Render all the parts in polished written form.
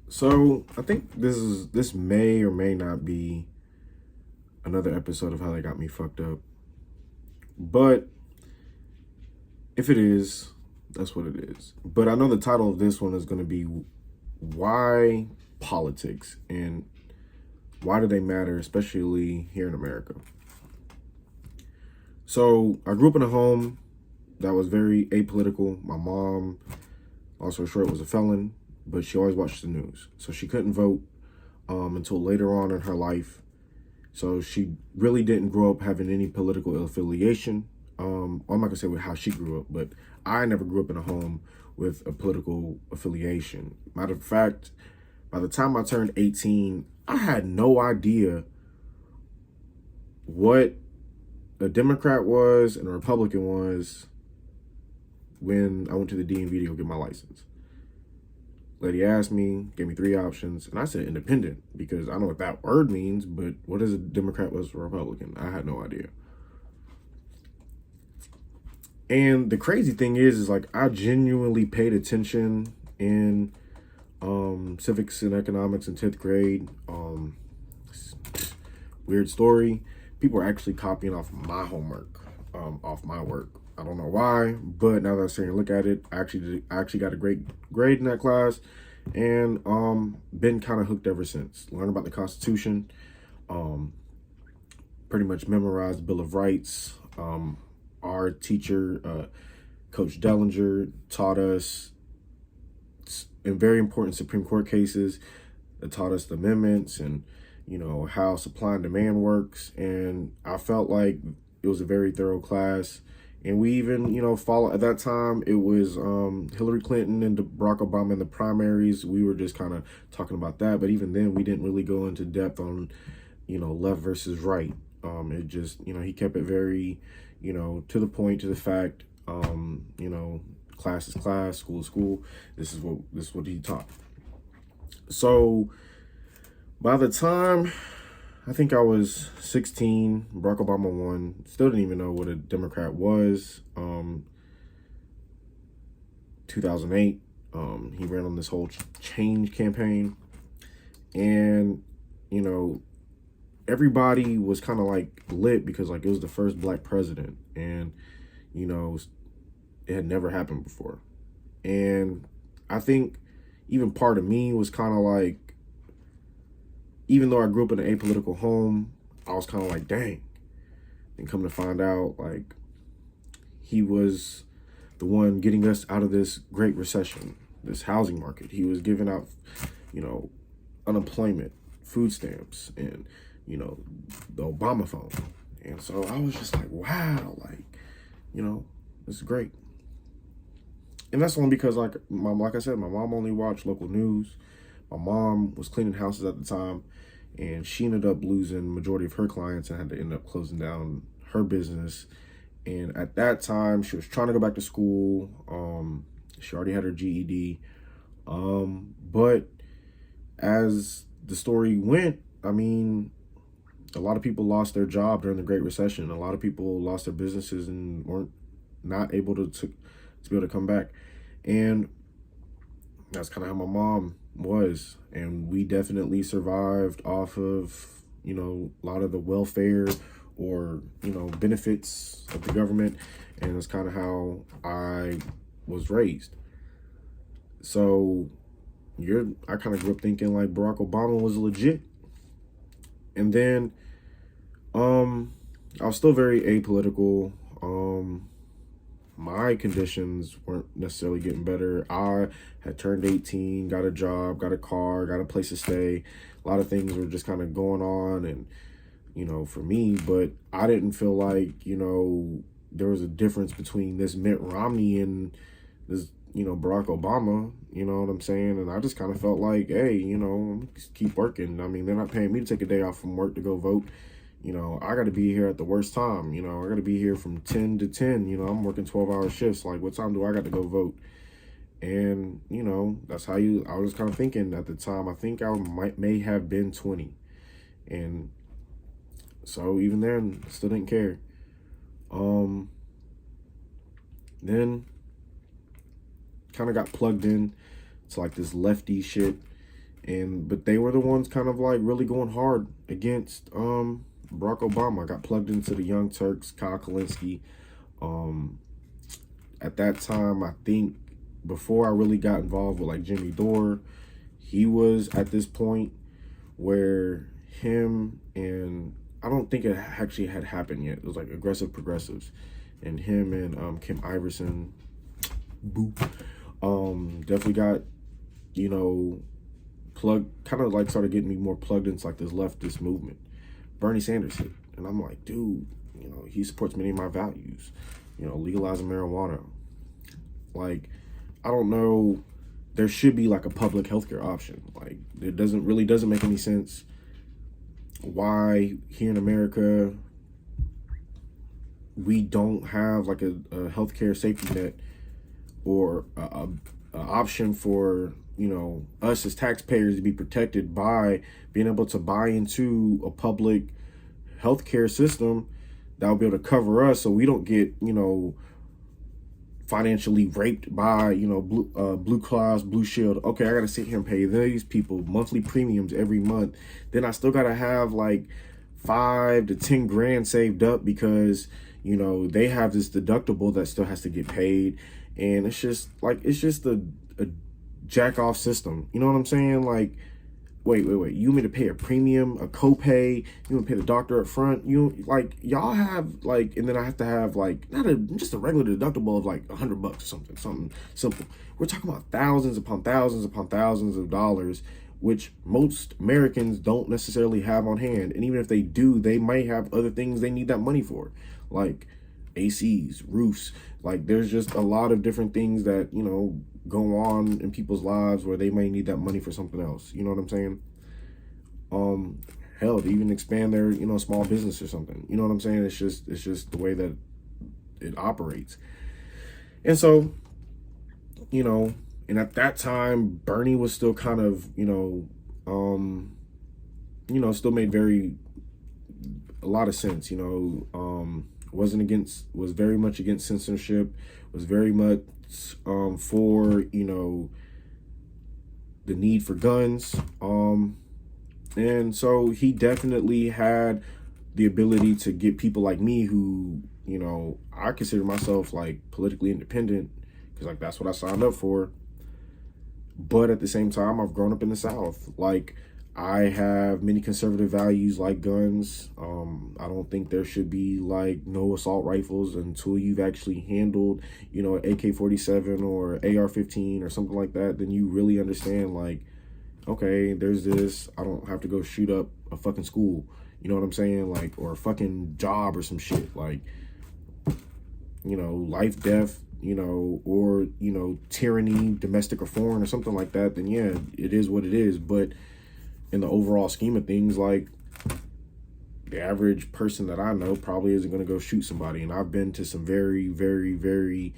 So I think this may or may not be another episode of How They Got Me Fucked Up. But if it is, that's what it is. But I know the title of this one is going to be Why Politics and Why Do They Matter, especially here in America. So I grew up in a home that was very apolitical. My mom, also short, was a felon, but she always watched the news. So she couldn't vote until later on in her life. So she really didn't grow up having any political affiliation. I'm not gonna say with how she grew up, but I never grew up in a home with a political affiliation. Matter of fact, by the time I turned 18, I had no idea what a Democrat was and a Republican was when I went to the DMV to go get my license. Lady asked me, gave me three options, and I said independent because I know what that word means, but what is a Democrat was a Republican? I had no idea. And the crazy thing is like I genuinely paid attention in civics and economics in 10th grade. Weird story. People are actually copying off my homework, off my work. I don't know why, but now that I'm starting to look at it, I actually got a great grade in that class, and been kind of hooked ever since. Learned about the Constitution, pretty much memorized the Bill of Rights. Our teacher, Coach Dellinger, taught us in very important Supreme Court cases. That taught us the amendments and how supply and demand works, and I felt like it was a very thorough class. And we even, follow at that time, it was Hillary Clinton and Barack Obama in the primaries. We were just kind of talking about that. But even then, we didn't really go into depth on, left versus right. It just, he kept it very, to the point, to the fact, class is class, school is school. This is what he taught. So by the time I think I was 16, Barack Obama won. Still didn't even know what a Democrat was. 2008, he ran on this whole change campaign. And, everybody was kind of like lit because like it was the first black president. And, it had never happened before. And I think even part of me was kind of like, even though I grew up in an apolitical home, I was kind of like, dang. And come to find out, like, he was the one getting us out of this great recession, this housing market. He was giving out, unemployment, food stamps, and, the Obama phone. And so I was just like, wow, like, this is great. And that's only because, like I said, my mom only watched local news. My mom was cleaning houses at the time, and she ended up losing majority of her clients and had to end up closing down her business. And at that time, she was trying to go back to school. She already had her GED. But as the story went, I mean, a lot of people lost their job during the Great Recession. A lot of people lost their businesses and weren't not able to be able to come back. And that's kind of how my mom was. And we definitely survived off of, a lot of the welfare or, benefits of the government. And that's kind of how I was raised. So I kind of grew up thinking like Barack Obama was legit. And then I was still very apolitical. My conditions weren't necessarily getting better. I had turned 18, got a job, got a car, got a place to stay. A lot of things were just kind of going on and, for me, but I didn't feel like, there was a difference between this Mitt Romney and this, Barack Obama, you know what I'm saying? And I just kind of felt like, hey, just keep working. I mean, they're not paying me to take a day off from work to go vote. I got to be here at the worst time. I got to be here from 10 to 10. I'm working 12-hour shifts. Like, what time do I got to go vote? And, that's how I was kind of thinking at the time. I think I may have been 20. And so even then, still didn't care. Then kind of got plugged in to like this lefty shit. But they were the ones kind of like really going hard against Barack Obama. I got plugged into the Young Turks, Kyle Kalinske. At that time, I think before I really got involved with like Jimmy Dore, he was at this point where him and I don't think it actually had happened yet. It was like Aggressive Progressives, and him and Kim Iverson, definitely got, plugged, kind of like started getting me more plugged into like this leftist movement. Bernie Sanders hit, and I'm like, dude, he supports many of my values. Legalizing marijuana. Like, I don't know. There should be like a public healthcare option. Like, it doesn't make any sense why here in America we don't have like a healthcare safety net or a option for us as taxpayers to be protected by being able to buy into a public healthcare system that will be able to cover us, so we don't get financially raped by Blue Cross Blue Shield. Okay, I gotta sit here and pay these people monthly premiums every month. Then I still gotta have like 5 to 10 grand saved up because they have this deductible that still has to get paid, and it's just a jack off system. You know what I'm saying? Like, wait. You want me to pay a premium, a copay? You want to pay the doctor up front? Y'all have like, and then I have to have like just a regular deductible of like $100 or something simple. We're talking about thousands upon thousands upon thousands of dollars, which most Americans don't necessarily have on hand. And even if they do, they might have other things they need that money for, like ACs, roofs. Like, there's just a lot of different things that go on in people's lives where they may need that money for something else. You know what I'm saying? Hell, to even expand their small business or something. You know what I'm saying? It's just the way that it operates. And so, and at that time, Bernie was still kind of still made a lot of sense. Was very much against censorship, was very much for the need for guns, and so he definitely had the ability to get people like me who I consider myself like politically independent, because like that's what I signed up for. But at the same time, I've grown up in the South. Like, I have many conservative values like guns. I don't think there should be like no assault rifles until you've actually handled, an AK-47 or AR-15 or something like that. Then you really understand, like, okay, there's this. I don't have to go shoot up a fucking school. You know what I'm saying? Like, or a fucking job or some shit. Like, life, death, or, tyranny, domestic or foreign or something like that. Then yeah, it is what it is. But in the overall scheme of things, like, the average person that I know probably isn't going to go shoot somebody. And I've been to some very, very, very,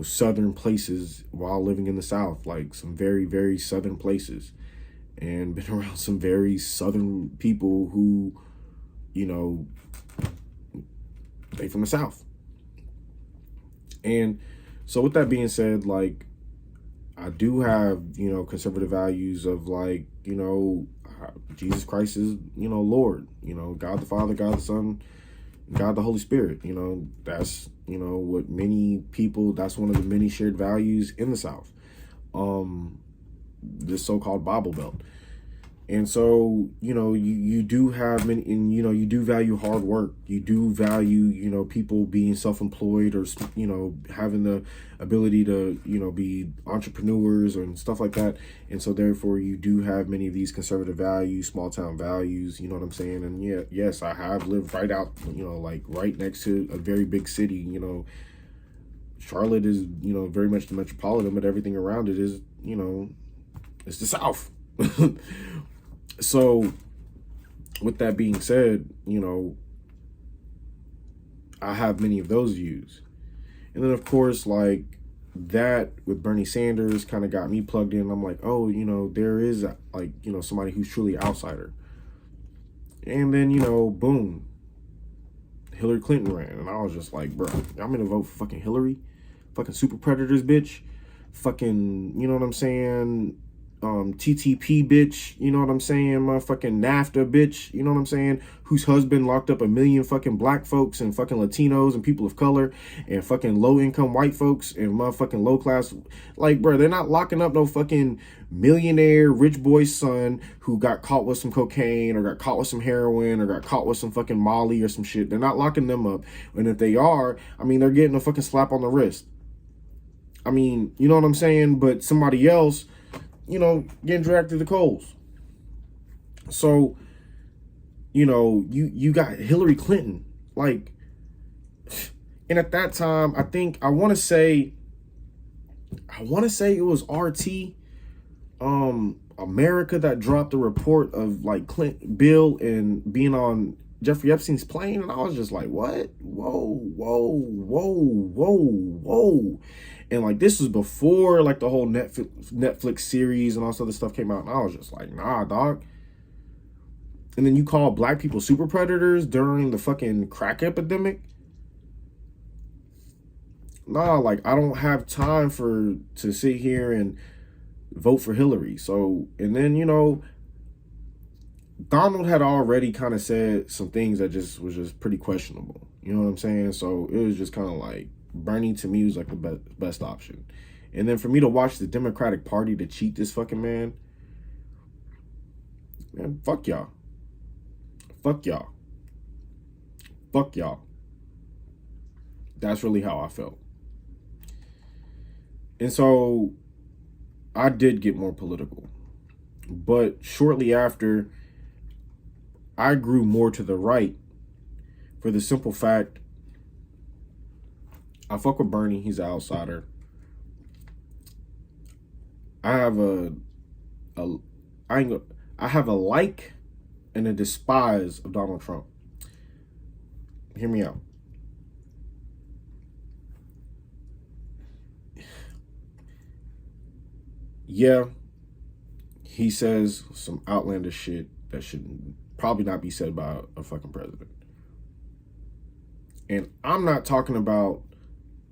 southern places while living in the South, like some very, very southern places, and been around some very southern people who, they from the South. And so with that being said, like, I do have, conservative values of like, Jesus Christ is, Lord, God the Father, God the Son, God the Holy Spirit. That's, what many people, that's one of the many shared values in the South, this so-called Bible Belt. And so, you do have many, and, you do value hard work. You do value, people being self-employed or, having the ability to, be entrepreneurs and stuff like that. And so therefore you do have many of these conservative values, small town values, you know what I'm saying? And yeah, yes, I have lived right out, like right next to a very big city. Charlotte is, very much the metropolitan, but everything around it is, it's the South. So with that being said, I have many of those views. And then of course, like, that with Bernie Sanders kind of got me plugged in. I'm like, oh, there is like, somebody who's truly outsider. And then, boom, Hillary Clinton ran. And I was just like, bro, I'm gonna vote for fucking Hillary, fucking super predators, bitch, fucking, you know what I'm saying? TTP bitch, you know what I'm saying? Motherfucking NAFTA bitch, you know what I'm saying? Whose husband locked up 1 million fucking black folks and fucking Latinos and people of color and fucking low income white folks and motherfucking low class. Like, bro, they're not locking up no fucking millionaire rich boy's son who got caught with some cocaine or got caught with some heroin or got caught with some fucking Molly or some shit. They're not locking them up. And if they are, I mean, they're getting a fucking slap on the wrist. I mean, you know what I'm saying? But somebody else, you know, getting dragged through the coals. So, you know, you got Hillary Clinton. Like, and at that time, I want to say it was RT, America, that dropped a report of like Bill and being on Jeffrey Epstein's plane. And I was just like, what? Whoa. And like, this was before like the whole Netflix series and all this other stuff came out. And I was just like, nah, dog. And then you call black people super predators during the fucking crack epidemic. Nah, like, I don't have time to sit here and vote for Hillary. So, and then, you know, Donald had already kind of said some things that was just pretty questionable. You know what I'm saying? So it was just kind of like, Bernie to me was like the best option. And then for me to watch the Democratic Party to cheat this fucking man, fuck y'all. Fuck y'all. Fuck y'all. That's really how I felt. And so I did get more political. But shortly after, I grew more to the right for the simple fact, I fuck with Bernie. He's an outsider. I have I have a like and a despise of Donald Trump. Hear me out. Yeah, he says some outlandish shit that should probably not be said by a fucking president. And I'm not talking about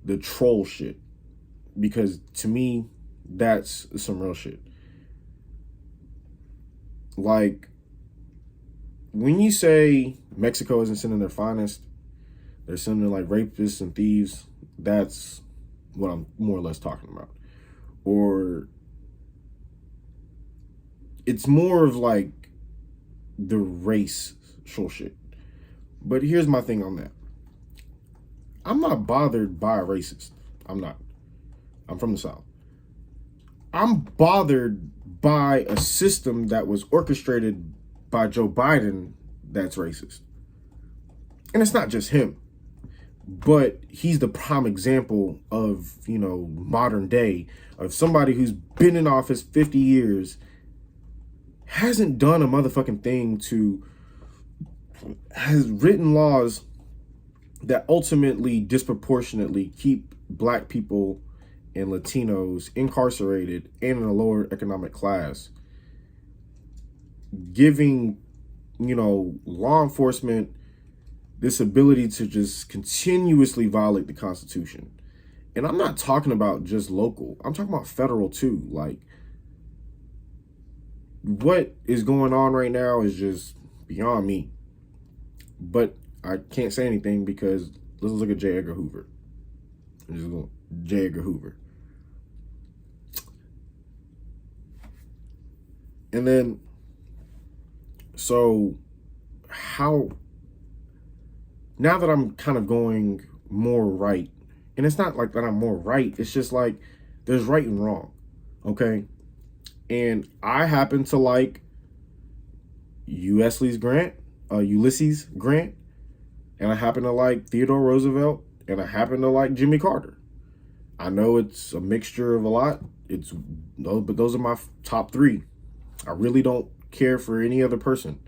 the troll shit, because to me, that's some real shit. Like, when you say Mexico isn't sending their finest, they're sending like rapists and thieves, that's what I'm more or less talking about. Or it's more of like the racial shit. But here's my thing on that. I'm not bothered by a racist. I'm not. I'm from the South. I'm bothered by a system that was orchestrated by Joe Biden that's racist. And it's not just him, but he's the prime example of, you know, modern day, of somebody who's been in office 50 years, hasn't done a motherfucking thing has written laws that ultimately disproportionately keep black people and Latinos incarcerated and in a lower economic class, giving, you know, law enforcement this ability to just continuously violate the Constitution. And I'm not talking about just local. I'm talking about federal too. Like, what is going on right now is just beyond me. But I can't say anything because let's look at J. Edgar Hoover. J. Edgar Hoover. And then, so how, now that I'm kind of going more right, and it's not like that I'm more right, it's just like there's right and wrong, okay? And I happen to like Ulysses Grant, and I happen to like Theodore Roosevelt, and I happen to like Jimmy Carter. I know it's a mixture of a lot. But those are my top three. I really don't care for any other person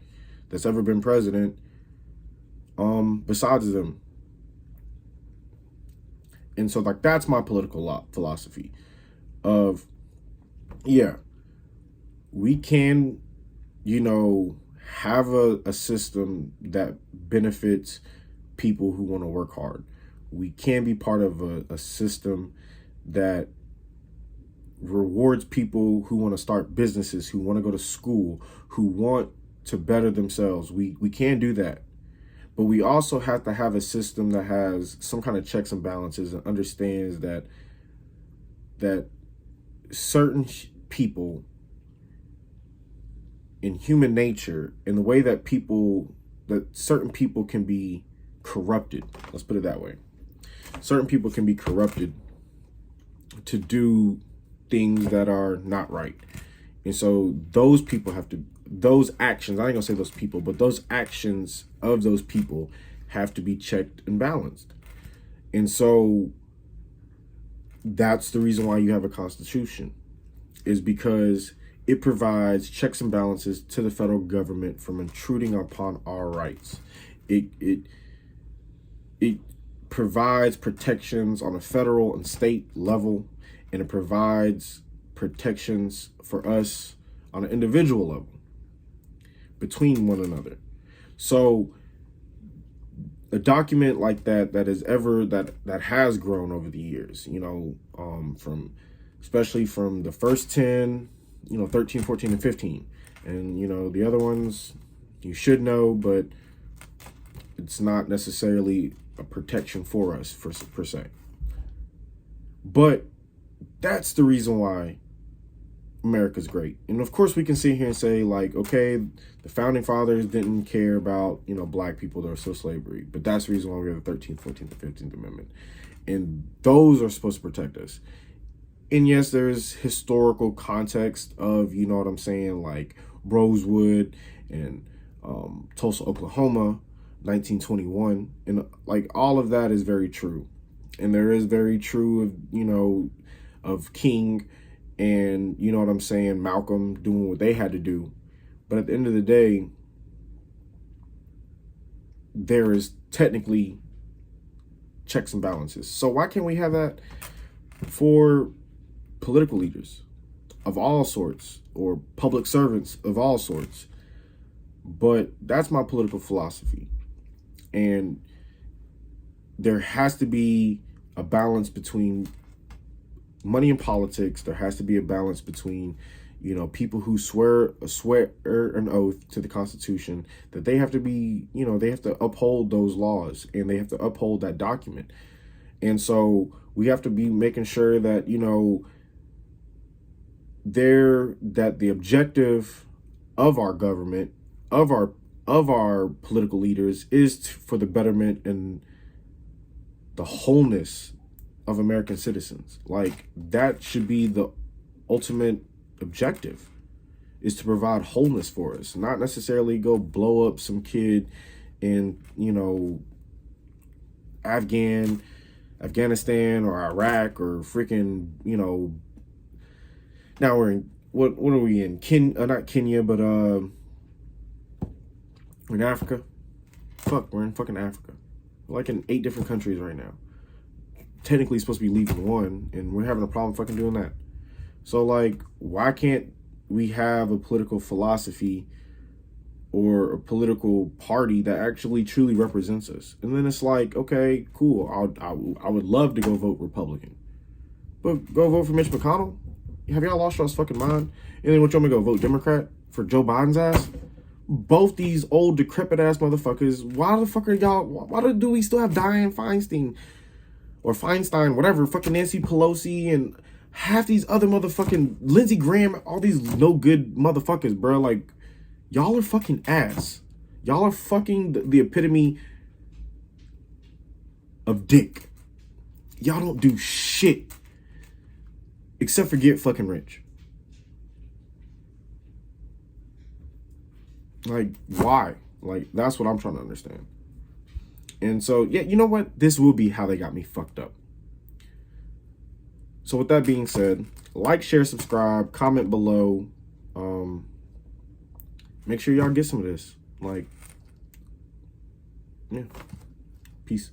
that's ever been president besides them. And so, like, that's my political philosophy of, yeah, we can, you know, have a system that benefits people who want to work hard. We can be part of a system that rewards people who want to start businesses, who want to go to school, who want to better themselves. We can do that. But we also have to have a system that has some kind of checks and balances and understands that certain people in human nature, in the way that certain people can be corrupted. Let's put it that way. Certain people can be corrupted to do things that are not right. And so those people those actions, I ain't gonna say those people, but those actions of those people have to be checked and balanced. And so that's the reason why you have a constitution, is because it provides checks and balances to the federal government from intruding upon our rights. It provides protections on a federal and state level, and it provides protections for us on an individual level between one another. So a document like that that has grown over the years, especially from the first 10, 13, 14, and 15. And, the other ones you should know, but it's not necessarily a protection for us per se. But that's the reason why America's great. And of course we can sit here and say, like, okay, the founding fathers didn't care about, black people that are still slavery. But that's the reason why we have the 13th, 14th, and 15th Amendment. And those are supposed to protect us. And yes, there's historical context of, like Rosewood and Tulsa, Oklahoma, 1921. And like all of that is very true. And there is very true of King and, Malcolm doing what they had to do. But at the end of the day, there is technically checks and balances. So why can't we have that for political leaders of all sorts or public servants of all sorts? But that's my political philosophy. And there has to be a balance between money and politics. There has to be a balance between, people who swear an oath to the Constitution, that they have to be, they have to uphold those laws and they have to uphold that document. And so we have to be making sure that, that the objective of our government, of our political leaders, is for the betterment and the wholeness of American citizens. Like, that should be the ultimate objective, is to provide wholeness for us, not necessarily go blow up some kid in, Afghanistan or Iraq or freaking, now we're in, what are we in? Not Kenya, but we're in Africa. We're in fucking Africa. We're like in 8 different countries right now. Technically supposed to be leaving one, and we're having a problem fucking doing that. So, like, why can't we have a political philosophy or a political party that actually truly represents us? And then it's like, okay, cool, I would love to go vote Republican, but go vote for Mitch McConnell? Have y'all lost y'all's fucking mind? And then what, you want me to go vote Democrat for Joe Biden's ass? Both these old decrepit ass motherfuckers. Why the fuck are y'all? Why do we still have Dianne Feinstein or Feinstein, whatever, fucking Nancy Pelosi and half these other motherfucking Lindsey Graham, all these no good motherfuckers, bro? Like, y'all are fucking ass. Y'all are fucking the epitome of dick. Y'all don't do shit except for get fucking rich. Like, why? Like, that's what I'm trying to understand. And so, yeah, you know what? This will be how they got me fucked up. So with that being said, like, share, subscribe, comment below. Make sure y'all get some of this. Like, yeah. Peace.